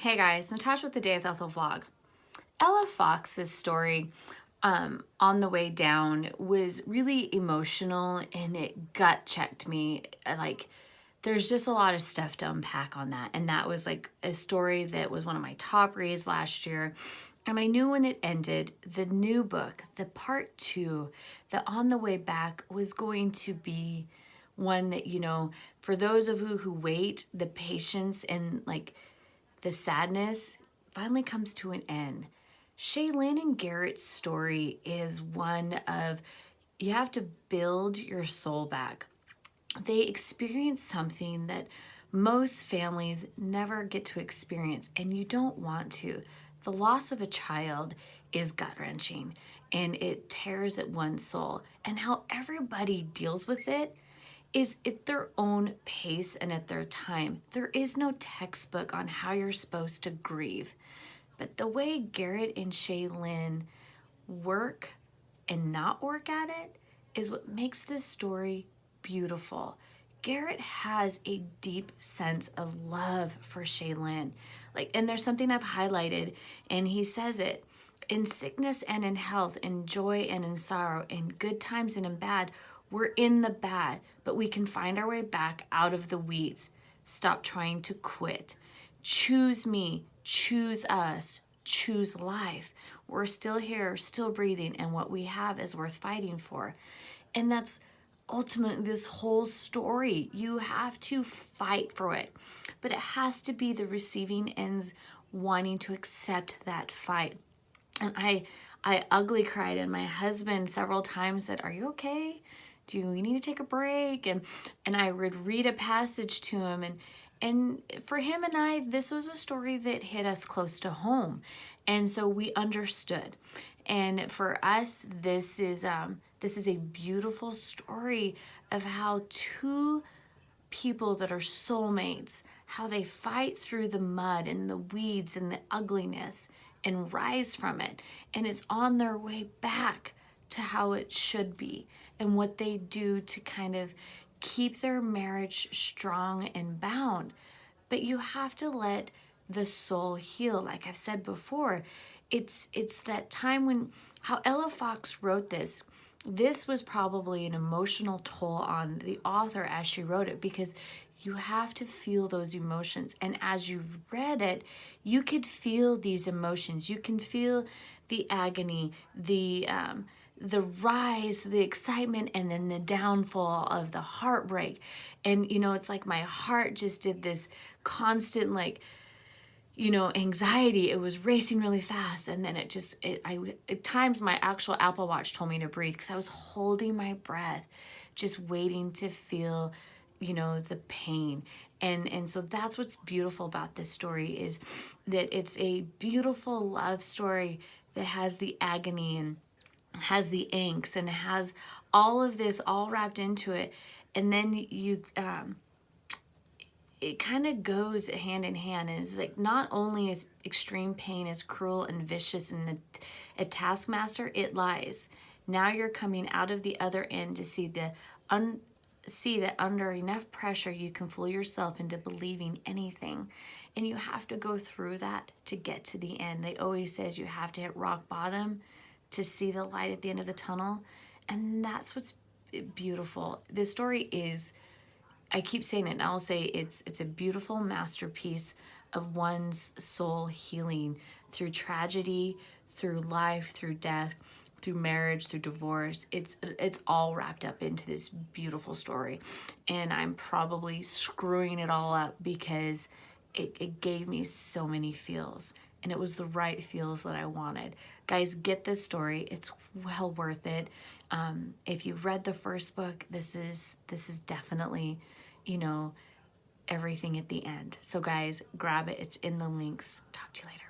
Hey guys, Natasha with the Day with Ethel vlog. Ella Fox's story on the way down was really emotional and it gut checked me. Like, there's just a lot of stuff to unpack on that. And that was like a story that was one of my top reads last year. And I knew when it ended, the new book, the part 2, the On the Way Back, was going to be one that, for those of you who wait, the patience and like the sadness finally comes to an end. Shaelyn and Garrett's story is one of, you have to build your soul back. They experience something that most families never get to experience, and you don't want to. The loss of a child is gut-wrenching, and it tears at one's soul. And how everybody deals with it is at their own pace and at their time. There is no textbook on how you're supposed to grieve. But the way Garrett and Shaelyn work and not work at it is what makes this story beautiful. Garrett has a deep sense of love for Shaelyn. And there's something I've highlighted, and he says it: in sickness and in health, in joy and in sorrow, in good times and in bad, we're in the bad, but we can find our way back out of the weeds. Stop trying to quit. Choose me, choose us, choose life. We're still here, still breathing, and what we have is worth fighting for. And that's ultimately this whole story. You have to fight for it, but it has to be the receiving ends wanting to accept that fight. And I ugly cried, and my husband several times said, "Are you okay? Do we need to take a break?" And I would read a passage to him, and for him and I, this was a story that hit us close to home, and so we understood. And for us, this is a beautiful story of how two people that are soulmates, how they fight through the mud and the weeds and the ugliness and rise from it. And it's on their way back to how it should be and what they do to kind of keep their marriage strong and bound. But you have to let the soul heal. Like I've said before, it's that time when, how Ella Fox wrote this was probably an emotional toll on the author as she wrote it, because you have to feel those emotions. And as you read it, you could feel these emotions. You can feel the agony, the rise, the excitement, and then the downfall of the heartbreak. And, it's like my heart just did this constant, anxiety. It was racing really fast. And then at times my actual Apple Watch told me to breathe, because I was holding my breath, just waiting to feel, the pain. And so that's what's beautiful about this story, is that it's a beautiful love story that has the agony and has the angst and has all of this all wrapped into it. And then it kind of goes hand in hand. It's like, not only is extreme pain is cruel and vicious and a taskmaster, it lies. Now you're coming out of the other end to see that under enough pressure you can fool yourself into believing anything. And you have to go through that to get to the end. They always says you have to hit rock bottom to see the light at the end of the tunnel. And that's what's beautiful. This story is, I keep saying it, and I'll say it's a beautiful masterpiece of one's soul healing through tragedy, through life, through death, through marriage, through divorce. It's all wrapped up into this beautiful story. And I'm probably screwing it all up because it gave me so many feels, and it was the right feels that I wanted. Guys, get this story. It's well worth it. If you've read the first book, this is definitely, everything at the end. So guys, grab it. It's in the links. Talk to you later.